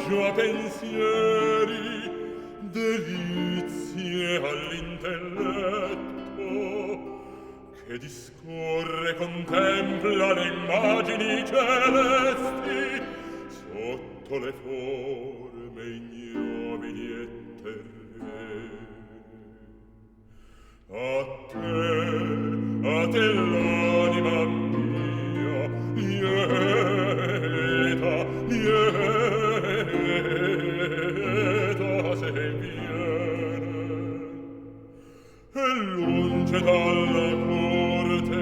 già pensieri, delizie all'intelletto, che discorre, contempla le immagini celesti sotto le forme ignobili e terrene. A te l'anima mia, lieta se viene, e lunge dalla corte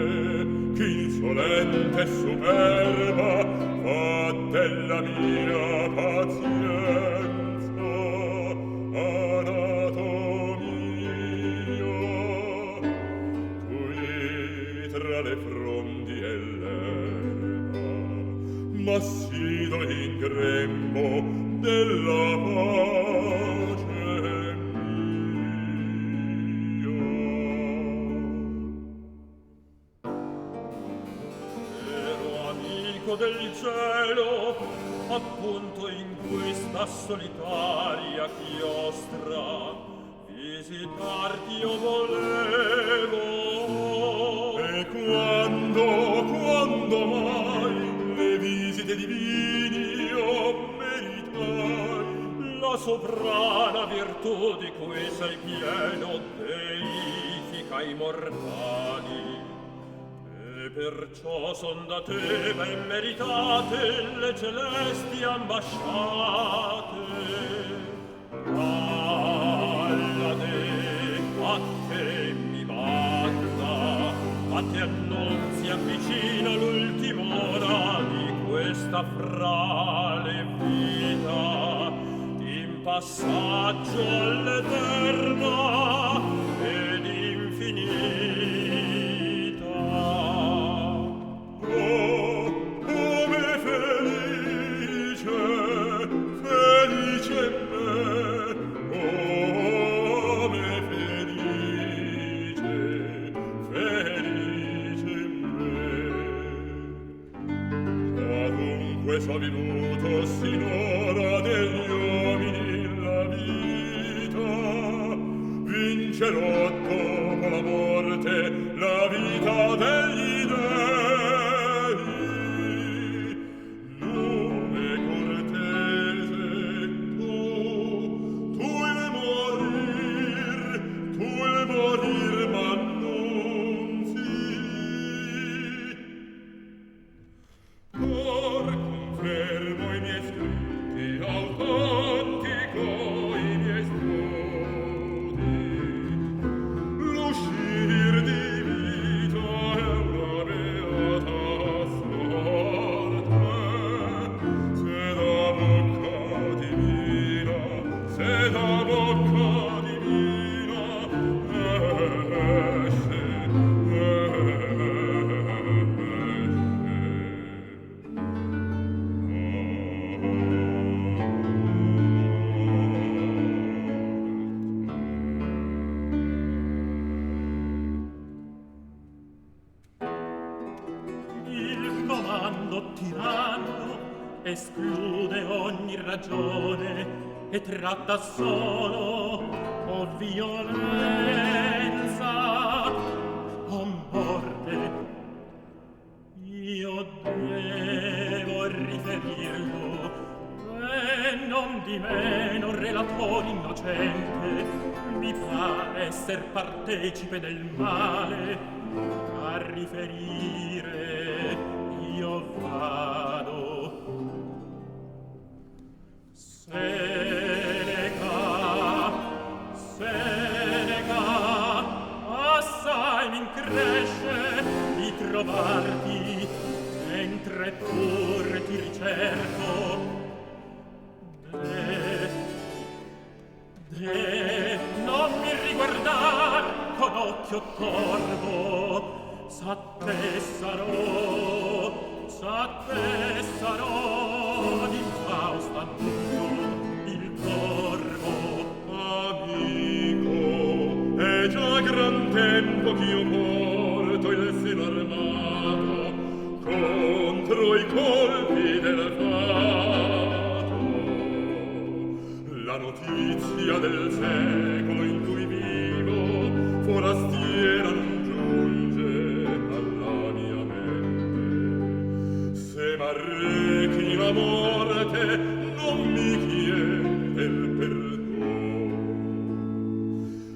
ch'insolente e superba fa della mia pazienza anatomia. Qui tra le frondi e l'erba massido in grembo della pace del cielo, appunto in questa solitaria chiostra visitarti io volevo. E quando mai le visite divini io meritai la sovrana virtù di cui sei pieno, deifica i mortali. E perciò son da te ben meritate le celesti ambasciate. Allade, a te mi manda, a te annunzi avvicina l'ultima ora di questa frale vita, in passaggio all'eterna ed infinita. So venuto sinora degli uomini la vita, vincerò dopo la morte la vita degli dei. Nome cortese, tu il morir m'annunzi. Fermo i miei scritti, autentico i miei studi. L'uscir di vita è una beata sorte. Se da bocca divina esce. Tiranno esclude ogni ragione e tratta solo o violenza o morte. Io devo riferirlo e non di meno relator innocente mi fa esser partecipe del male. A riferire io vado. Seneca, assai m'incresce di trovarti, mentre pur ti ricerco. Non mi riguardar con occhio torvo, sa te sarò di Fausta il corvo. Amico, è già gran tempo ch'io porto il seno armato contro i colpi del fato. sia del secolo in cui vivo, forastiera non giunge alla mia mente. Se m'arrechi la morte, non mi chiede il perdono.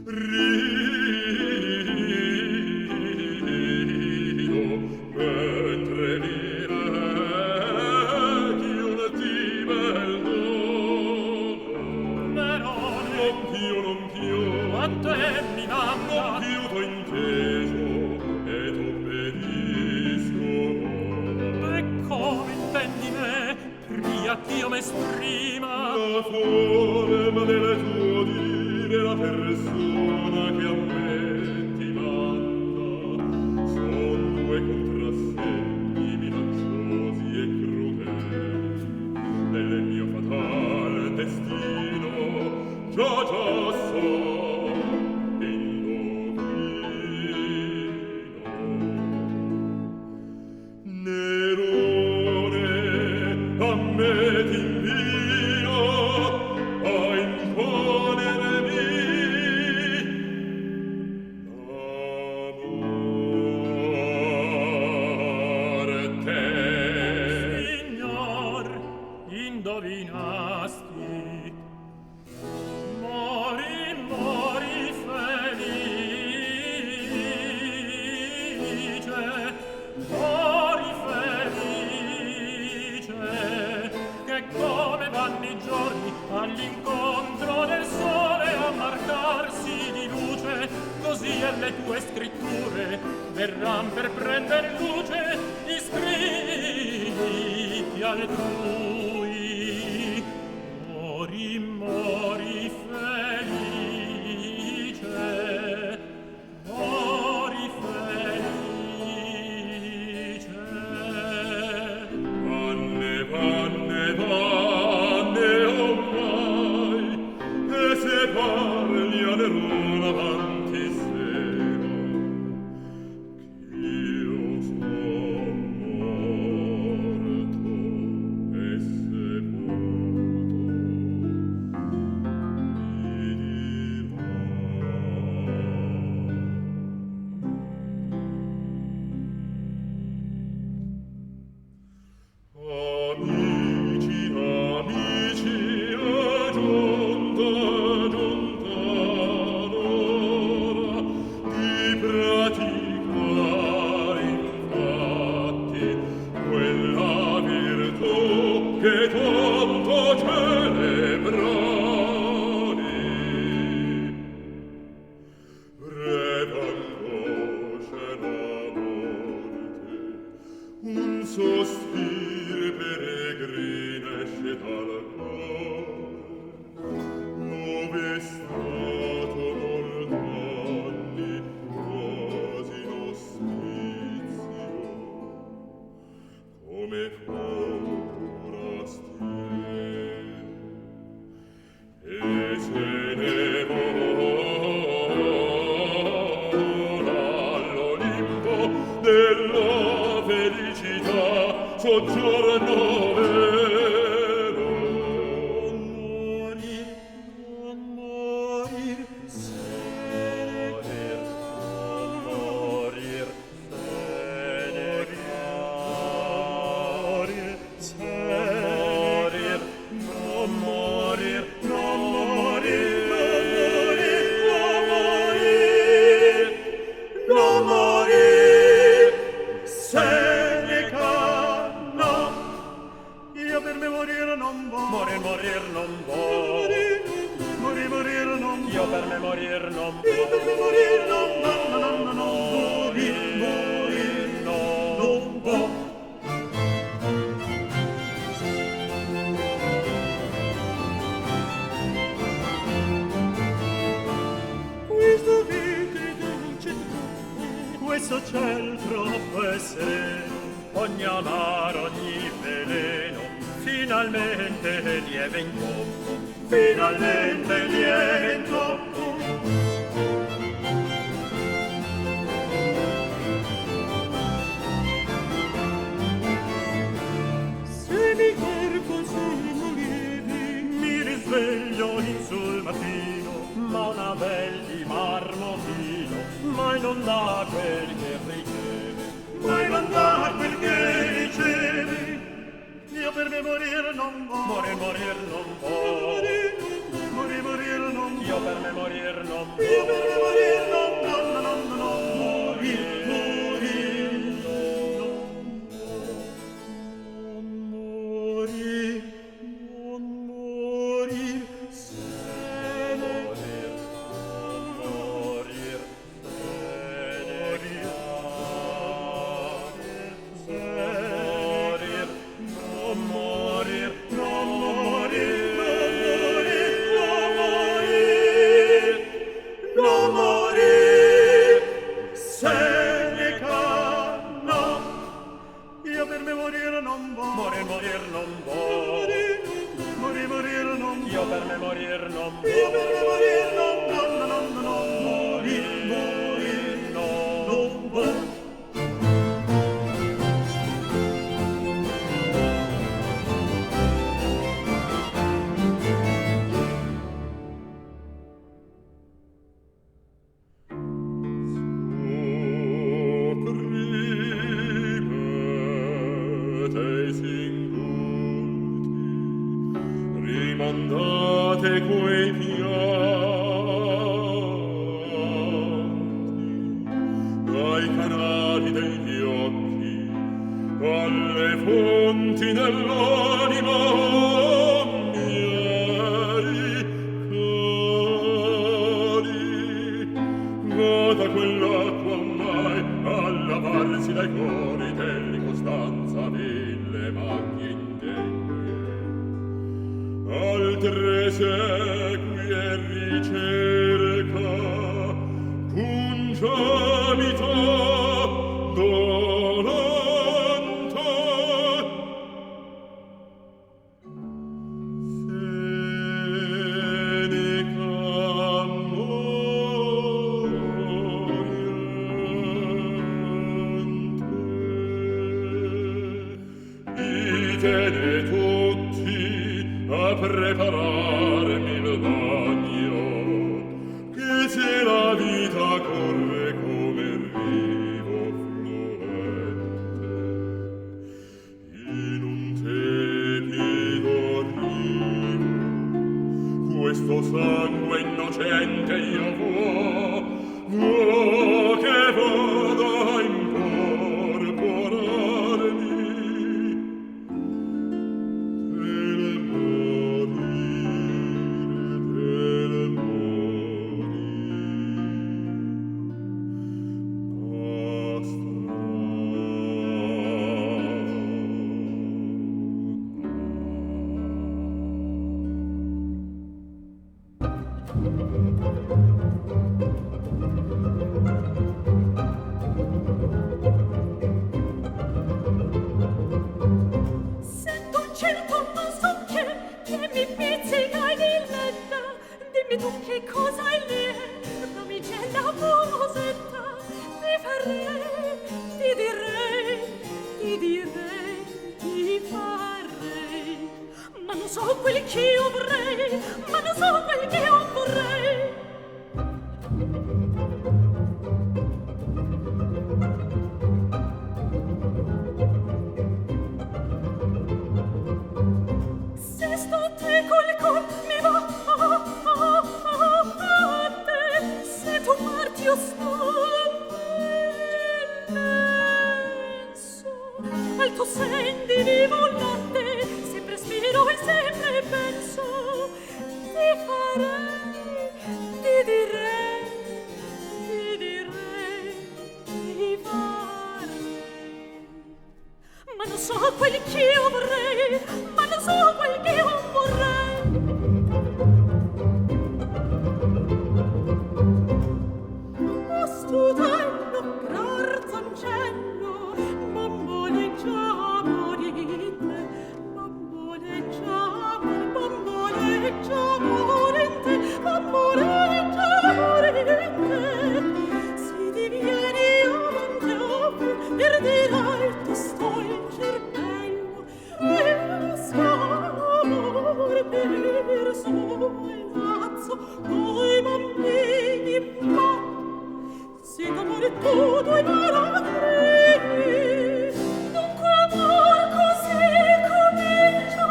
Rido mentre mi rechi un di bel dono. Non più, a te mi manda. non più t'ho inteso e t'obbedisco. E come intendi me, pria ch'io m'esprima? La forma del tuo dire, la persona che a me ti manda, son due contrassegni minacciosi e crudeli del mio fatal destino. Già so, indovino. Nerone, a me t'invio a imponermi la morte. Signor, indovinasti. Mori, mori felice, mori felice, che come vanno i giorni all'incontro del sole a marcarsi di luce, così e le tue scritture verran per prender luce, iscritti altrui. Mori, mori felice, mori felice. Vanne, vanne, vanne ormai, e se parli a Nerone avanti sera, ch'io son morto e sepolto, mi dirà. Amici, amici, è giunta l'ora di praticare infatti quella virtù che tanto celebrari. Breve angoscia la morte, un sospir peregrino esce dal cuore, dove è stato molt'anni quasi in ospizio, come forastiero, e se ne vola all'Olimpo della felicità soggiorno vero. Morir, non morir, morir, morir, morir, morir, non morir, non morir, non morir, Seneca, no. Io per me morire non vo', morir, morir non vo', morir, morir non vo', io per me morir non vo', io per me morir non vo', no, no, no, no, morir, morir non vo'. Questo vite dolce, questo ciel troppo è sereno, ogni amaro, ogni veleno, finalmente lieve in tocco, finalmente lieve in tocco. Se mi corpo sono lievi, mi risveglio in sul mattino, mai non dà quel che riceve, mai non dà quel che riceve. Io per me morir non voglio, morir non voglio, morir non voglio, io per me morir non voglio, io per me morir non voglio, morir, rimandate quei pianti ai canali degli occhi, alle fonti dell'anima miei cari. Vada quell'acqua ormai a lavarsi dai cori delle costanza ville macchie indegne, altre segui e ricerca pungiamita dolente, seneca moriente. Idene tutti a prepararmi il bagno, che se la vita corre come il rivo fluente in un tepido rivo, questo sangue innocente io vuoi che vada a incorporarmi. Sento un certo non so che mi pizzica il letto. Dimmi tu che cosa è lì, damigella musetta. Ti farei, ti direi, ti direi, ti farei, ma non so quel che io vorrei, ma non so quel che io vorrei. Se sto te col cor mi va a te, se tu parti io sto penso al tuo sen di vivo latte, sempre spiro e sempre penso, ti farei tu tuoi paracri. Dunque amor così comincia,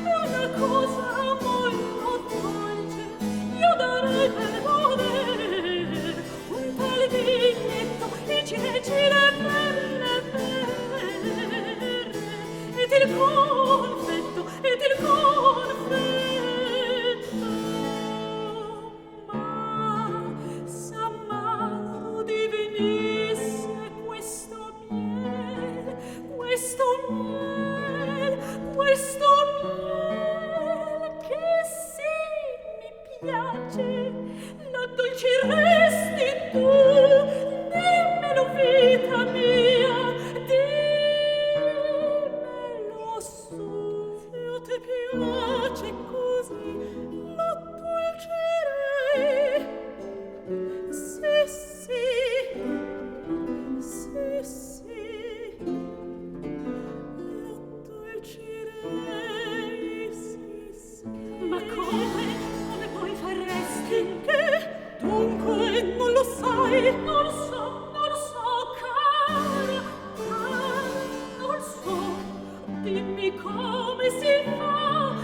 è una cosa molto dolce. Io darei per volere un tal biglietto e gire belle ed il confetto ma s'ammalo divenisse questo miel che sì mi piace l'addolciresti tu. Dimmelo vita mia, dimmelo su, se a te piace così l'addolcirei. Sì, sì, l'addolcirei, sì. Ma come poi faresti? Che? Dunque non lo sai? Non lo so, cara, non so. Dimmi come si fa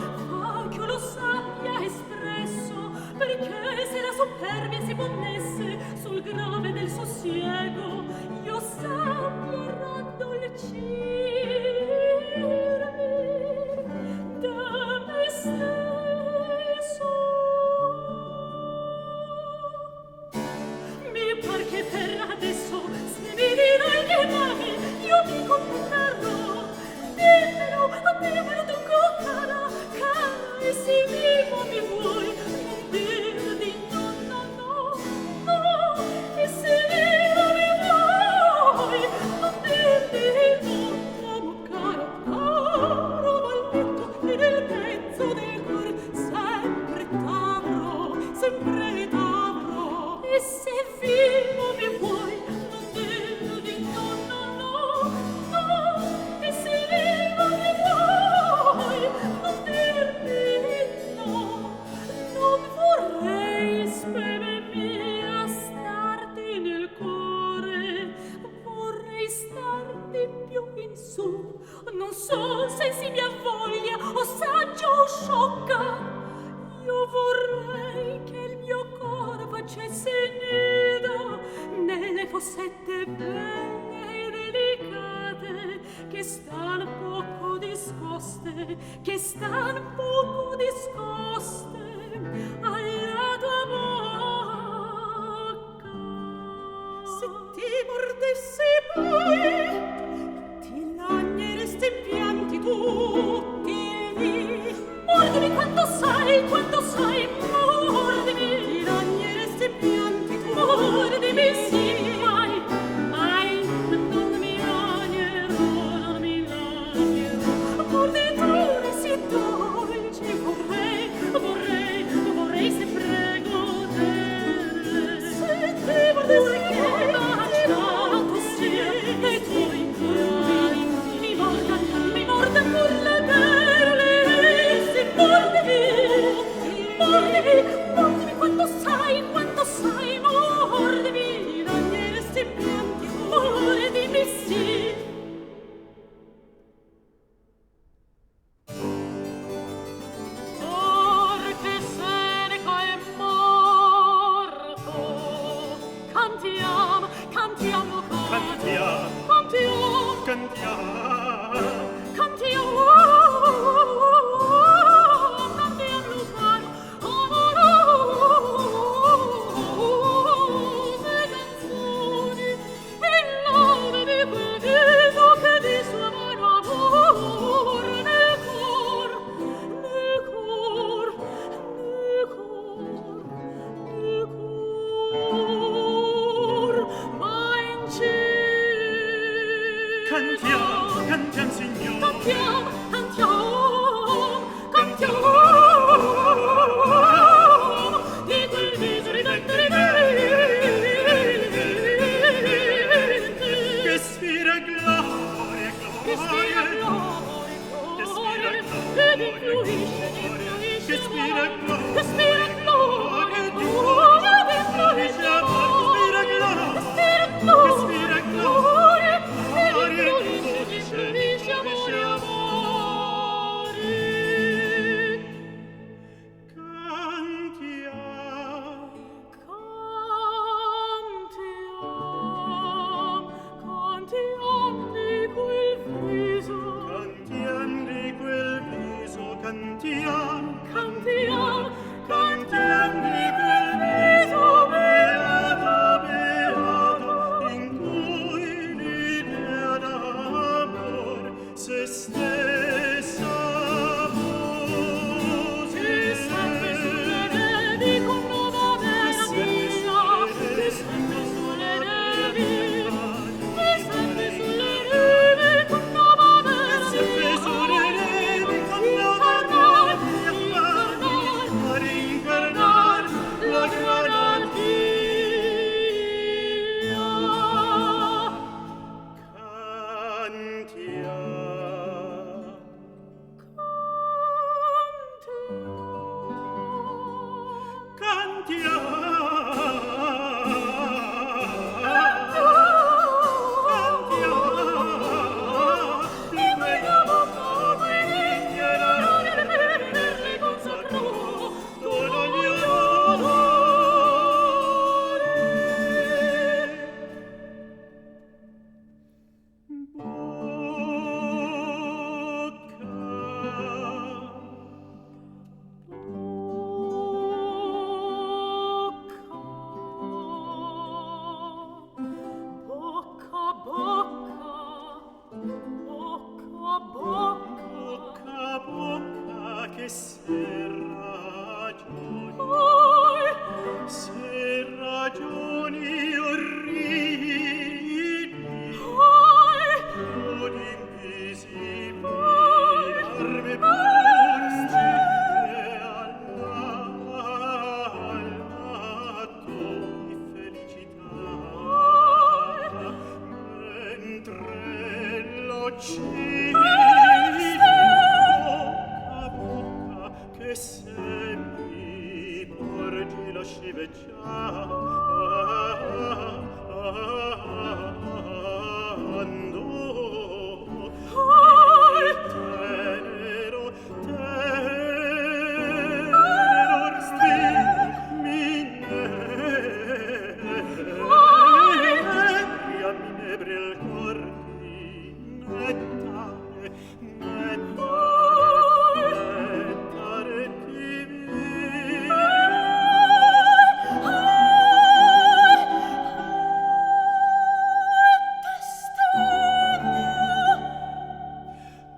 che io lo sappia espresso, perché se la superbia si ponnesse sul grave del sossiego, io sappia raddolcirmi da me stesso. Mi par che per adesso, se mi dirai che m'ami, io mi contenterò. Dimmelo dunque, cara, e se vivo mi vuoi, non dir di no, e se vivo mi vuoi, non dir di no, caro, balletto, e nel mezzo del cor sempre t'avrò, e se vivo mi vuoi, non dir di no, e se vivo mi vuoi, non dir di no. Non vorrei, speme mia, starti nel cuore, vorrei starti più in su. Non so se si mi avvoglia o saggio o sciocca. Io vorrei che il mio cor facesse nido nelle fossette belle e delicate che stan poco discoste alla tua bocca. Se ti mordessi poi, ti lagneresti in pianti tutti lì. Mordimi quanto sai, mordimi. Ti lagneresti in pianti tutti. Mordimi, sì, mai, non mi lagnerò. Morditure sì dolci, vorrei se prego te. Se ti mordessi poi, baciato sì.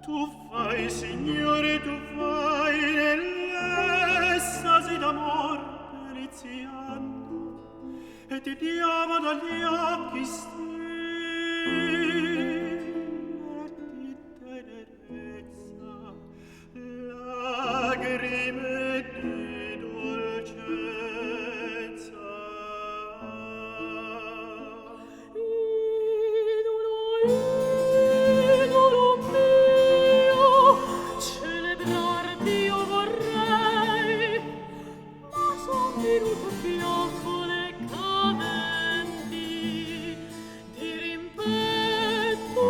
Tu fai, signore, tu fai nell'essasi d'amor periziando, e ti piava dagli occhi e di tenerezza, lagrime di dolcezza. Idolo mio, celebrarti io vorrei, ma son venute fiaccole cadenti, di rimpetto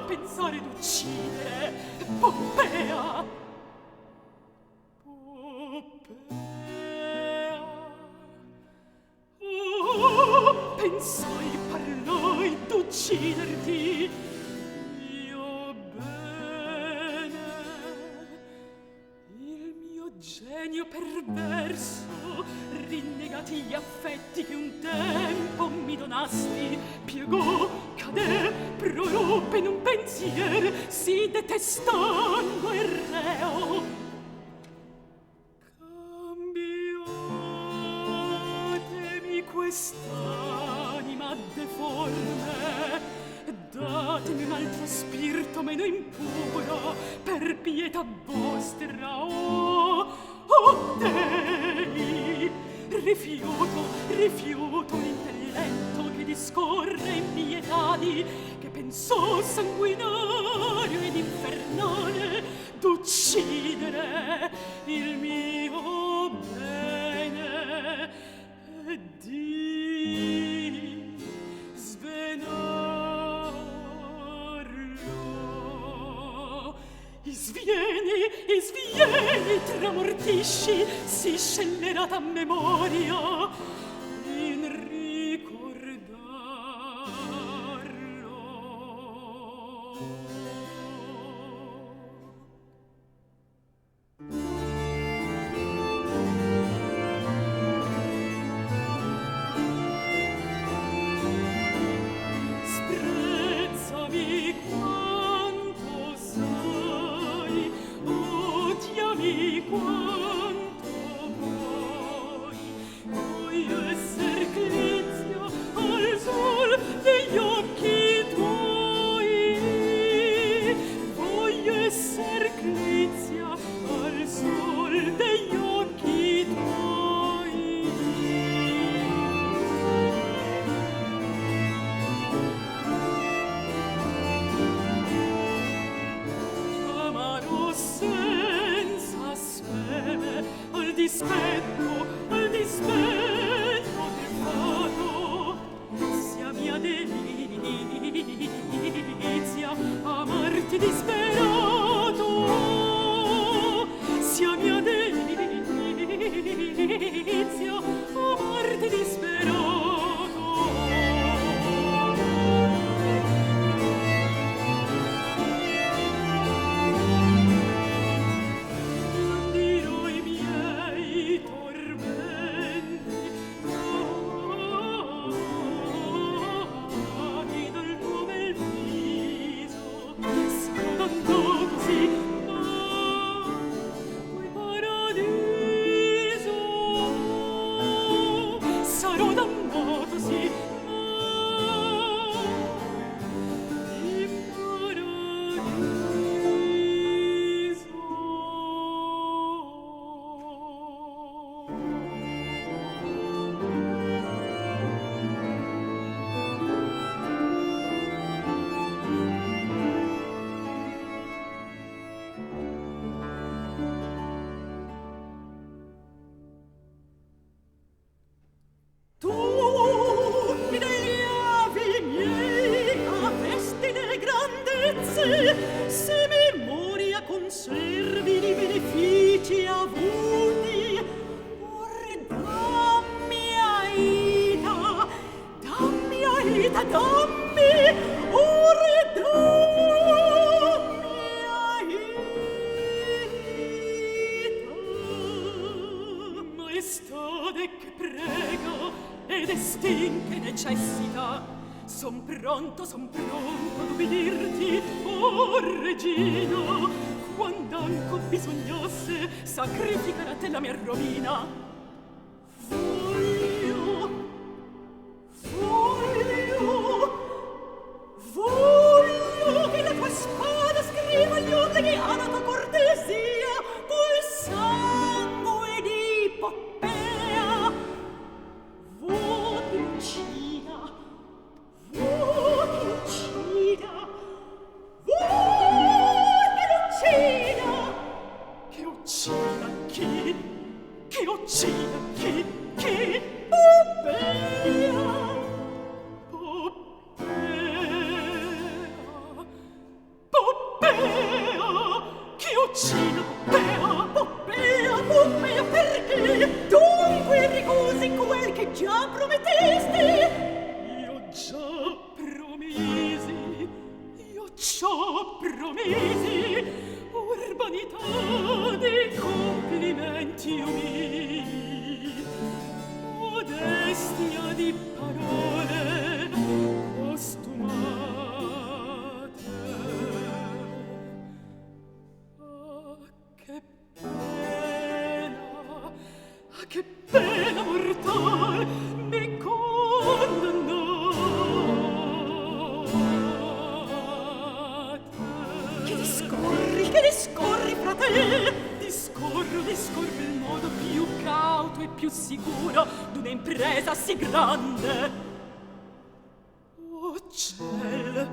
pensare d'uccidere Poppea. Poppea. Oh, pensai, parlai d'ucciderti. Io bene. Il mio genio perverso, rinnegati gli affetti che un tempo mi donasti, piegò, cadè, proroppe in un pensier sì detestando il reo. Cambiatemi quest'anima deforme, datemi un altro spirito meno impuro, per pietà vostra, oh dei! Rifiuto l'intelletto che discorre in pietadi, che pensò sanguinario ed infernale d'uccidere il mio bene e di svenarlo. Svieni, tramortisci, si scellerata memoria in ricordarlo. Sprezzami quanto sai, odiami quanto vuoi, voglio esser Clizia al sol degli occhi tuoi, voglio esser Clizia al sol degli occhi tuoi. Amaro senza speme, al dispetto del fato, sia mia delizia amarti disperato, sia mia delizia amarti disperato. Dirò i miei tormenti dal tuo bel viso, sarò dannato così, poi paradiso, sarò dannato sì, in tutti degli avi miei avesti delle grandezze, se memoria conservi di benefici avuti, or dammi Aida, dammi Aida, dammi, or dammi Aida. Maestade che prega e destin che necessita, son pronto d'ubbidirti, oh regina, quand'anco bisognasse sacrificare a te la mia rovina. Voglio che la tua spada scriva gli obblighi alla tua cortesia col sangue di Poppea. Voti uccida, che uccida chi? Che uccida ciò promesi urbanità dei complimenti umili, modestia di parole costumate. Che pena mortal mi condannate. Che discorri, frate? Discorro il modo più cauto e più sicuro d'una impresa sì grande. Oh ciel,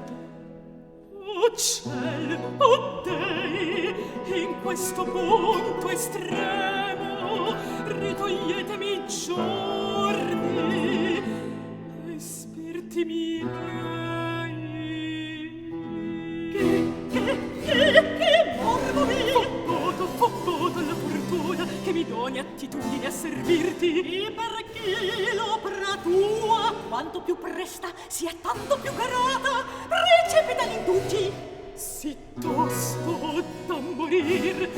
oh dei, in questo punto estremo ritoglietemi i giorni e spiriti miei. Che mormovi! Fobboto alla fortuna che mi doni attitudine a servirti. E perché l'opera tua quanto più presta sia tanto più grata, recepita gli indugi. Si tosto da morir,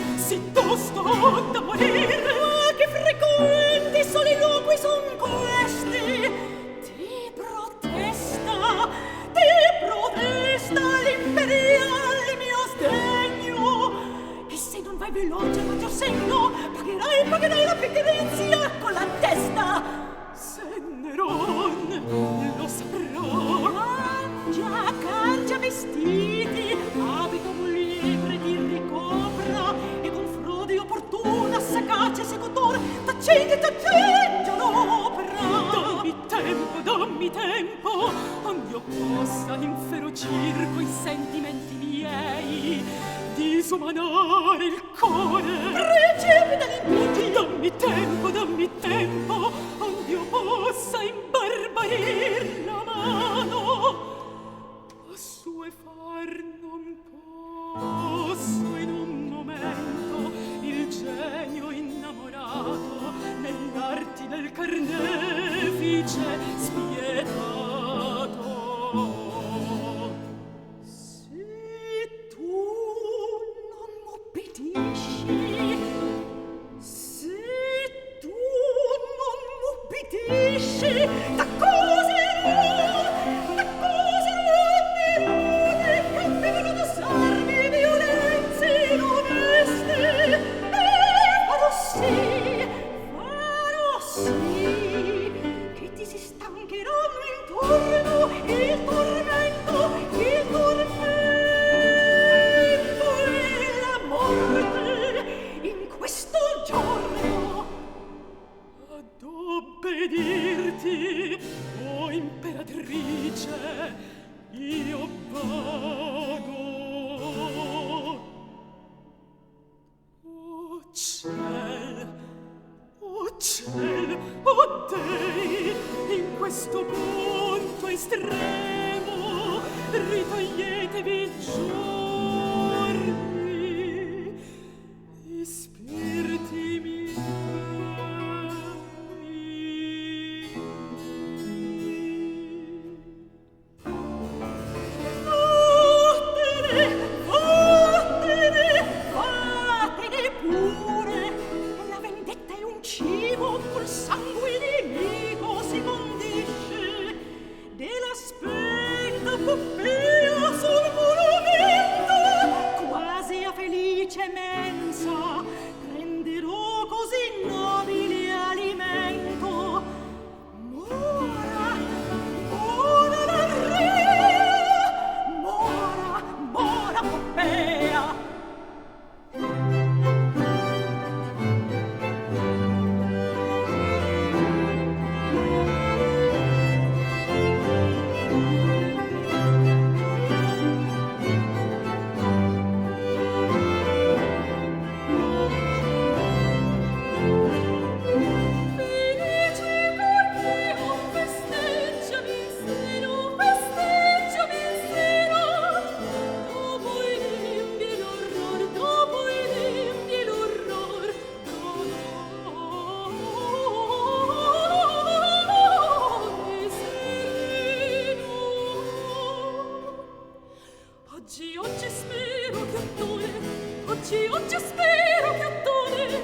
ah, che frequenti soli luoghi son questi. Ti protesta l'imperiale mio sdegno, che se non vai veloce maggior segno pagherai la pigrizia con la testa. Se Neron lo saprà, cangia vestiti, abito mulievre di ricopra, e con frode opportuna sagace secotor t'accengia l'opera. Dammi tempo ond'io possa inferocir coi sentimenti miei, disumanare il core. Recepita l'indugi. Dammi tempo ond'io possa imbarbarir la mano. Assuefar non posso in un momento il genio innamorato negli arti del carnefice spietato. Se tu non m'obbedisci, t'accuserò che ti si stancheranno intorno il tormento e la morte in questo giorno. Ad obbedirti, o imperatrice, io vado. Oh dei, in questo punto estremo ritoglietevi i giorni, i spiriti miei. Fatene pure, la vendetta è un cibo col sangue nemico si condisce. Della spenta Poppea sul monumento, quasi a felice mensa, prenderò così nobile alimento. Mora la rea, mora Poppea. oggi spero che attore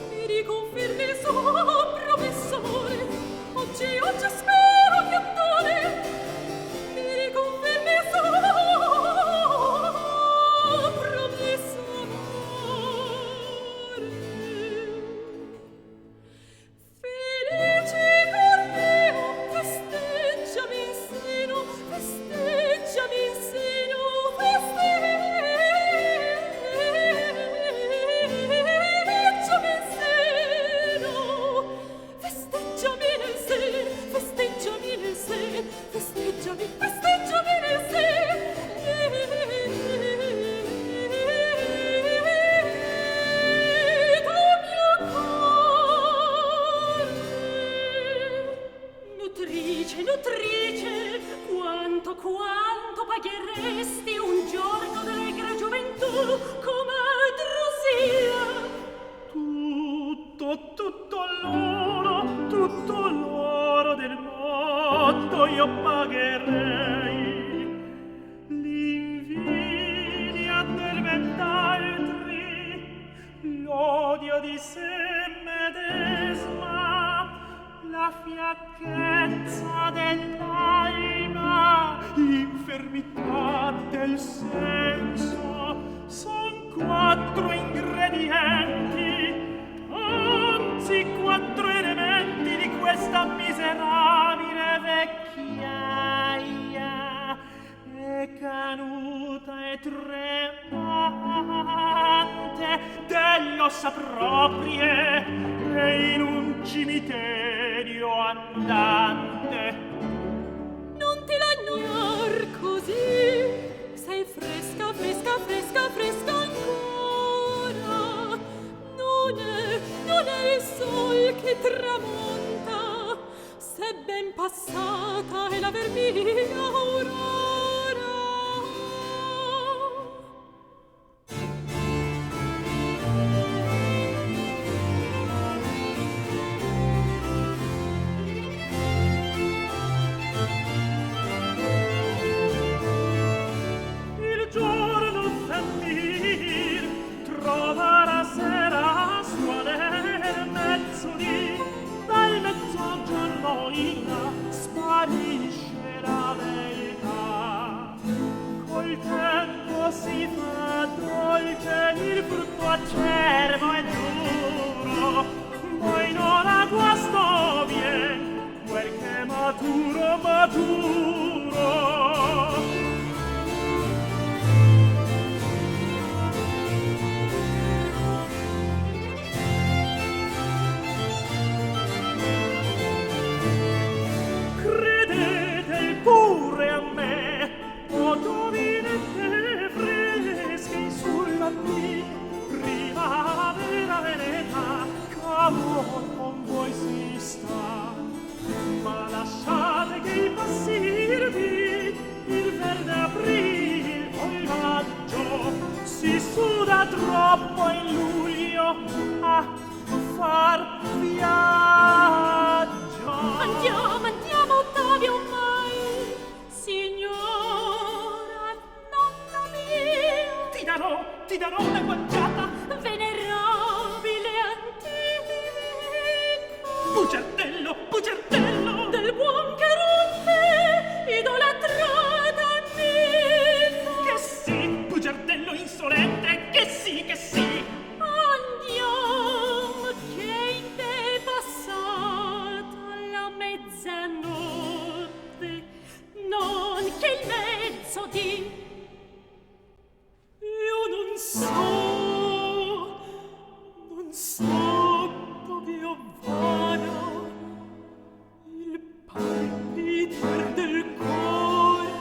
mi riconfermi il suo professore. Oggi spero che attore mi riconfermi il suo professore. Felice cor mio, festeggiami in seno, festeggiami in seno, festeggiami in seno, festeggiami nel seno, festeggiami nel seno, festeggiami nel seno. Nutrice, quanto pagheresti un giorno d'allegra gioventù come Drusilla? Tutto l'oro del mondo io pagherei. L'invidia del vent'altri, l'odio di sé medesma, la fiacchezza dell'anima, infermità del senso, son 4 ingredienti, anzi 4 elementi di questa miserabile vecchiaia, e canuta e tremante delle ossa proprie e in un cimitero andante. Non ti lagnar così, sei fresca ancora. Non è il sol che tramonta, se ben passata è la vermiglia aurora. Sparisce la verità, col tempo si fa dolce il frutto acerbo e duro, poi non a guasto vien quel che maturo. Primavera veneta, c'amor con voi si sta, ma lasciate che passirvi il verde aprile o il maggio, si suda troppo in luglio a far viaggio. Andiamo, Ottavio, mai, signora nonna mia. Ti darò una guanciata, venerabile antica, bugiardello del buon Caronte, idolatrata amica. Che sì, bugiardello insolente, che sì. Andiamo, che in te è passata la mezzanotte, non che il mezzodì. Io non so dove io vada, il palpiter del cuore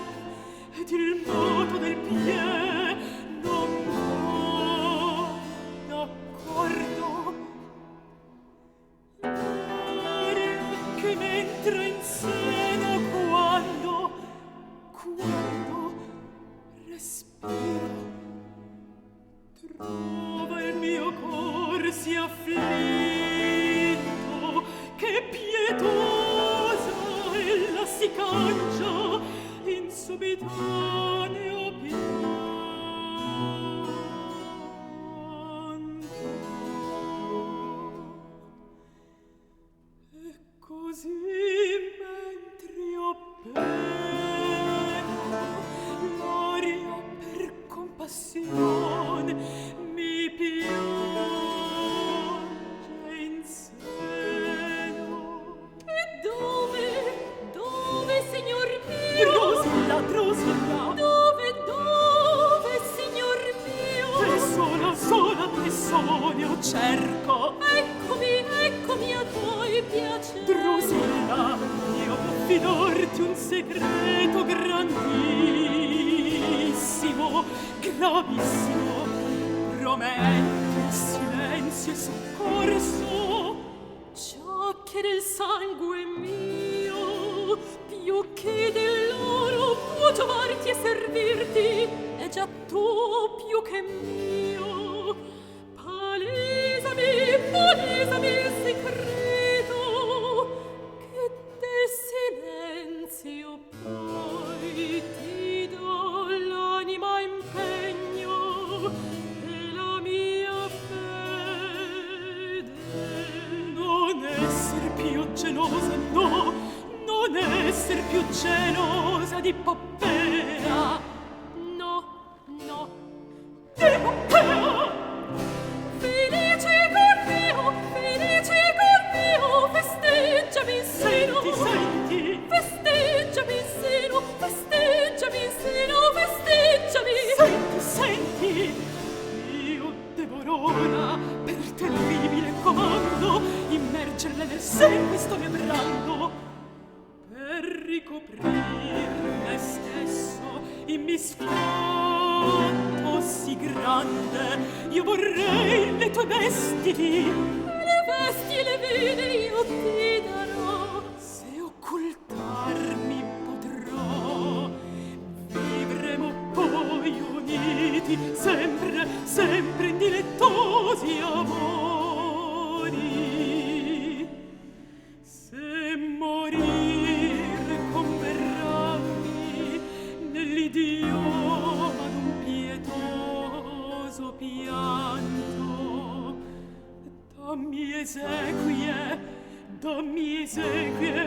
ed il moto del piede non m'ho d'accordo. L'aria che m'entra in seno quando respiro, trova il mio cor si afflitto, che pietosa ella si cancia in subitaneo pianto. bravissimo, promette silenzio e soccorso, ciò che del sangue mio più che dell'oro può giovarti e servirti è già tuo più che mio. Palesami il segreto che del silenzio poi ti do l'anima impegno e la mia fede. Non esser più gelosa, no, non esser più gelosa di Poppea, no, di Poppea. Felice cor mio, festeggiami in seno. Senti, festeggiami in seno, festeggiami in seno, festeggiami. Senti, io devo ora, per terribile comando, immergerle nel sen questo mio brando, per ricoprir me stesso in misfatto sì grande. Io vorrei le tue vesti, le vesti e le vene io ti darò, se occultarmi potrò. Vivremo poi uniti sempre, sempre in dilettosi amori. Se morir converrammi nell'idioma d'un pietoso pianto, dammi esequie,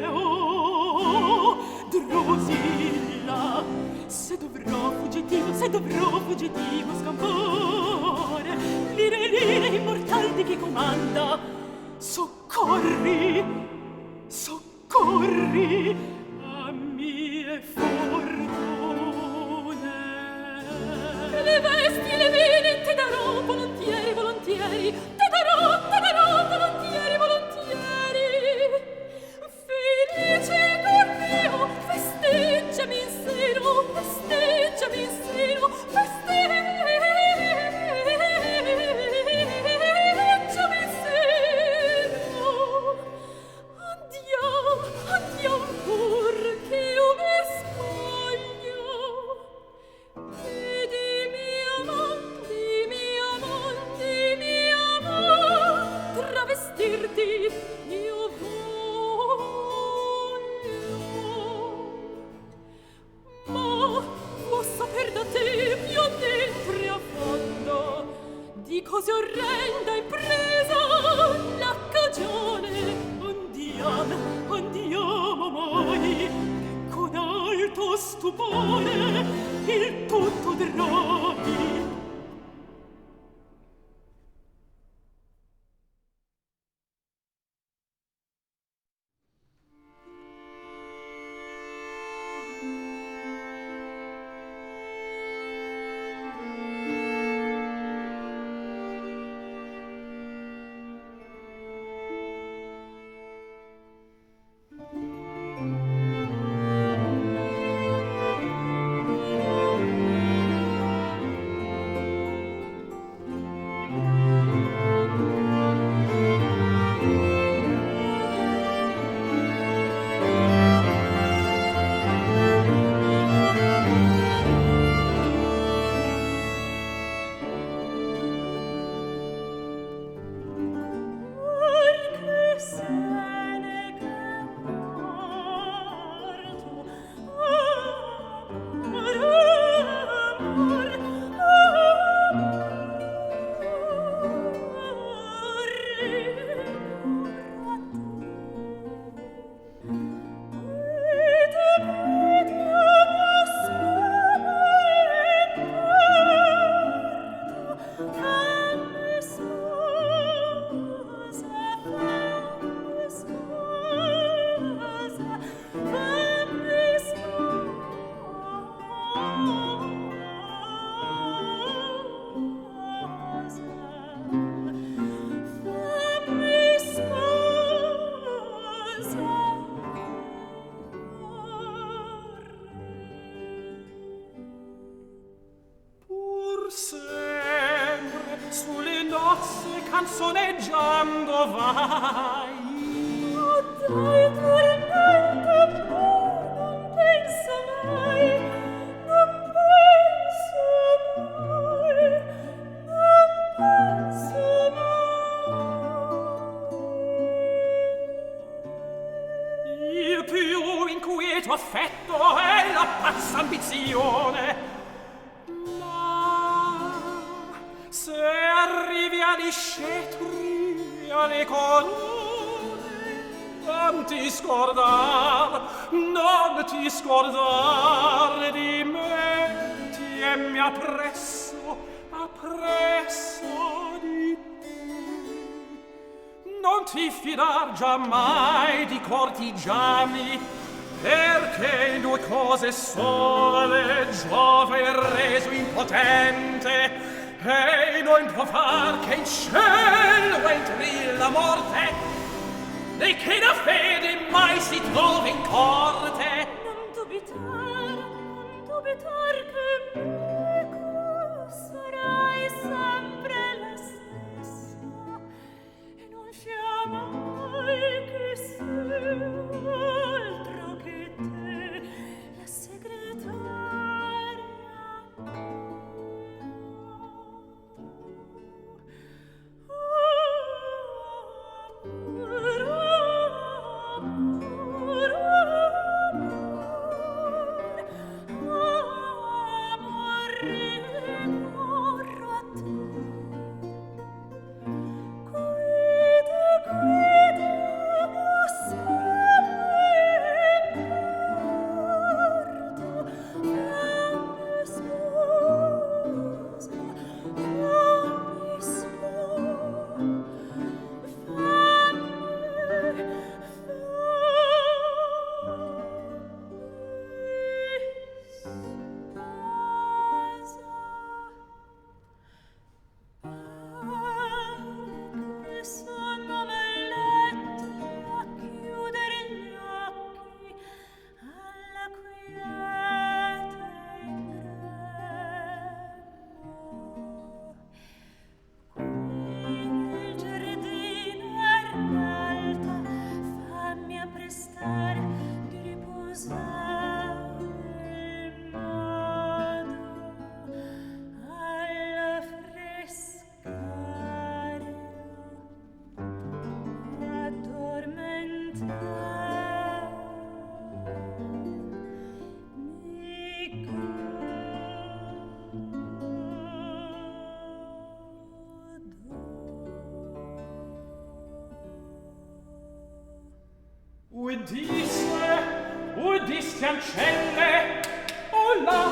oh, Drusilla, se dovrò fuggitivo scampare, l'ire immortal di chi comanda, soccorri a mie fortune. Le vesti e le vene ti darò volentieri, volentieri, ti darò volentieri, volentieri. Felice cor mio, festeggiami in seno, festeggiami in seno, festeggiami in seno. Andiam pur che io mi spoglio, e di mio amor, travestirti io voglio. Ma vuoi saper da te più dentro e a fondo di cose orrenda impresa la cagione? Andiamo mai, che con alto stupore il tutto drovi. canzoneggiando vai. Oh, dai, tormento, non penso mai, non penso mai, non penso mai. Il più inquieto affetto è la pazza ambizione. Ma se arrivi agli scettri, alle corone, non ti scordar di me, tiemmi appresso di te. Non ti fidar giammai di cortigiani, perché in due cose sole Giove è reso impotente, e non può far che in cielo entri la morte, e che la fede mai si trovi in corte. Non dubitar che meco sarai sempre la stessa, e non fiamai che sei altro che te, la segretaria Udiste ancelle, o là,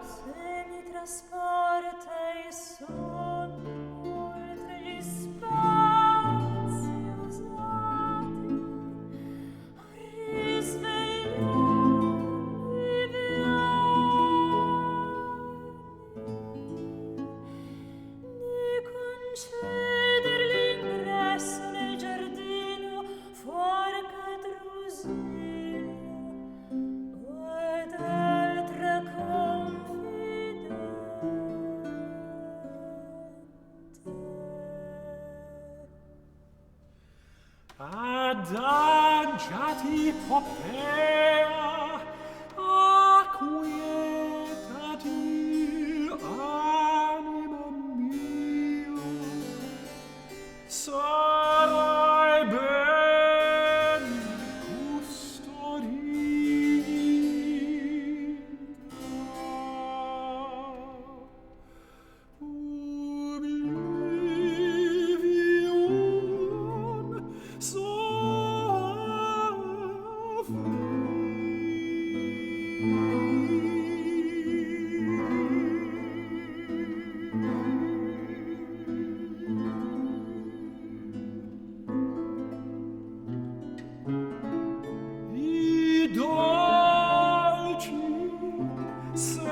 se mi trasporta il sonno oltre gli spazi usati, a risvegliarmi di conceder l'ingresso nel giardino fuori Catrusino ed altra confidente. adagiati Poppea, acquietati, anima mia, sarai ben custodita. I dolci sentimenti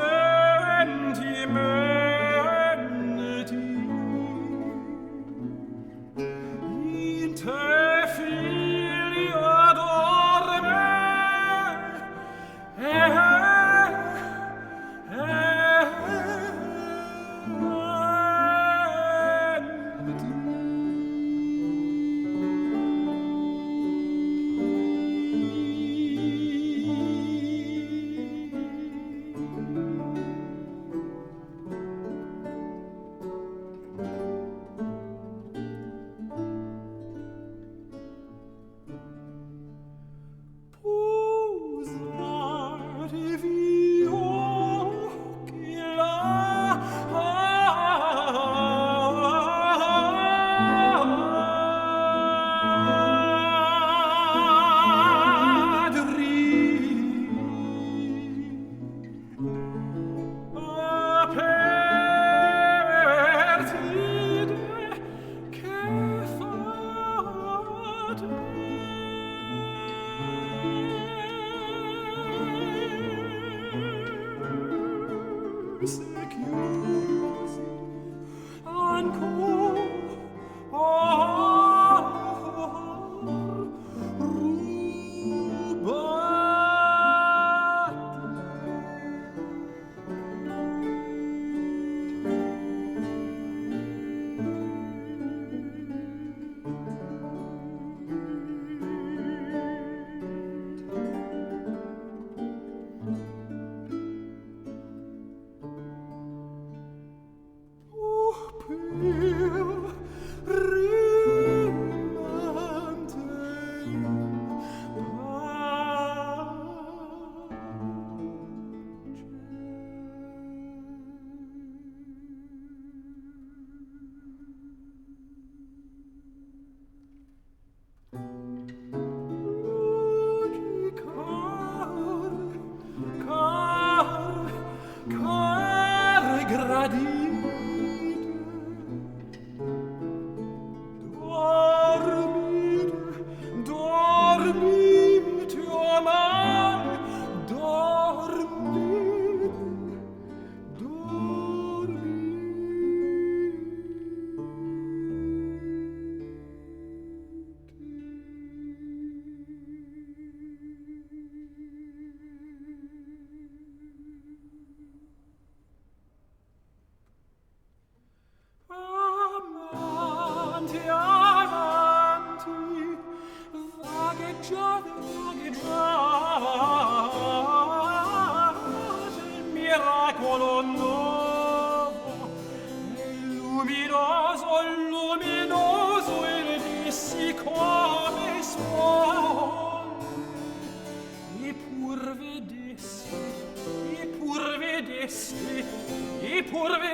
in te figlio dorme, se chiusi ancora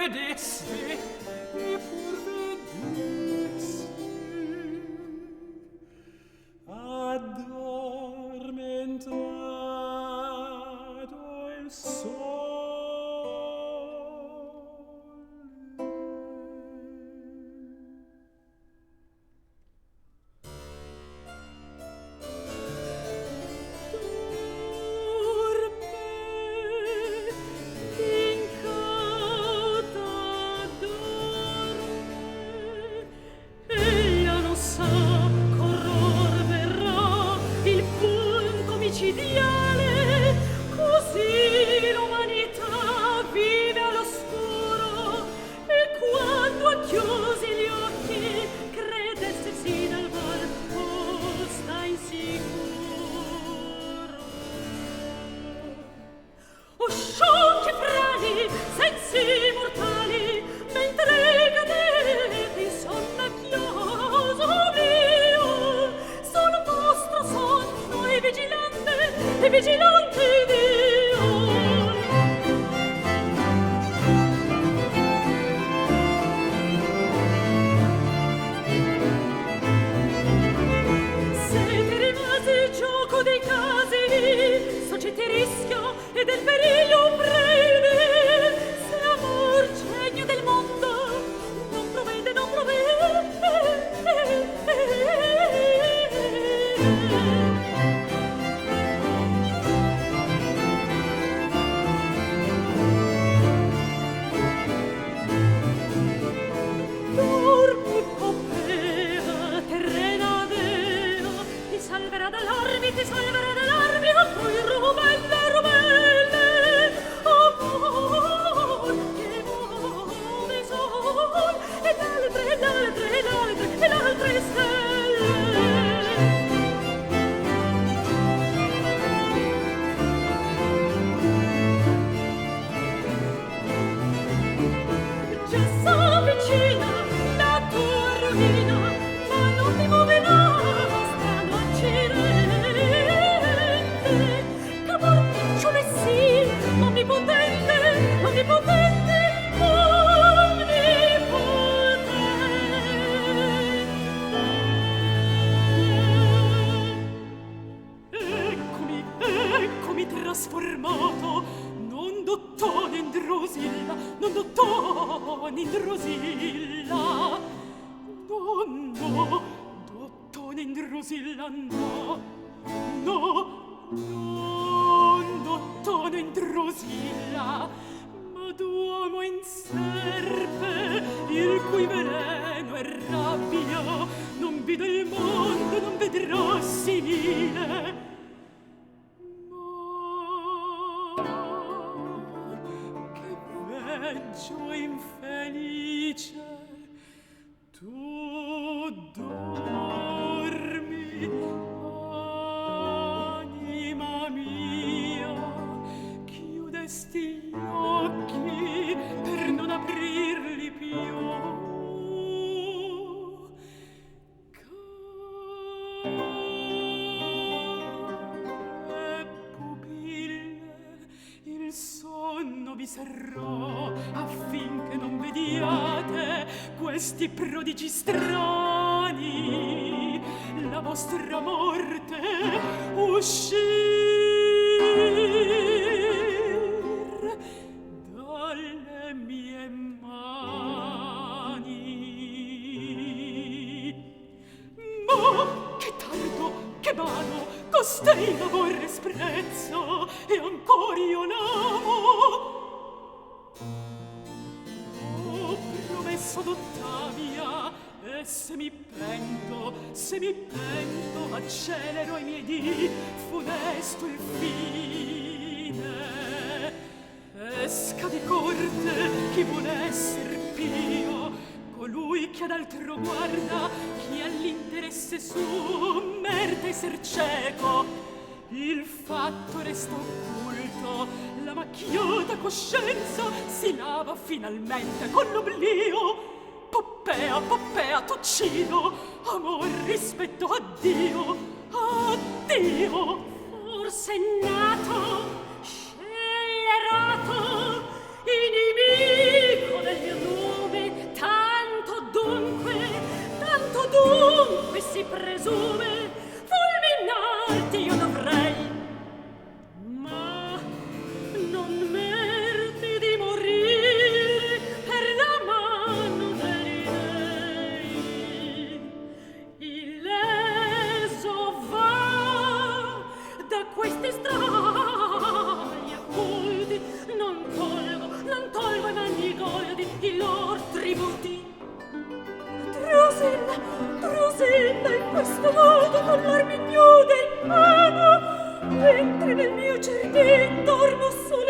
Drusilla, ma l'uomo in serpe, il cui veleno è rabbia, non vide il mondo, non vedrò simile. Veggio infelice, tu dormi, anima mia, chiudesti gli occhi per non aprirli più. Care pupille, il sonno vi serrò affinché non vediate questi prodigi strani, la vostra morte uscir dalle mie mani. Ma che tardo, che vano, costei l'amor sprezzo e ancor io l'amo. Ho promesso d'Ottavia, e se mi pento, accelero i miei dì, funesto il fine. Esca di corte chi vuol esser pio, colui che ad altro guarda, chi all'interesse suo merita esser cieco. Il fatto resta occulto, la macchiata coscienza si lava finalmente con l'oblio. Poppea, Poppea, t'uccido, amor, rispetto, addio, addio. Forse nato, scellerato, inimico del mio nome, tanto dunque si presume, fulminarti io dovrei, ma non meriti di morire per la mano degli dei. Illeso va da questi strani occulti, non tolgo ai magni goldi i lor tributi. Drusilla, in questo modo con l'armi ignude in mano, mentre nel mio giardin dormo su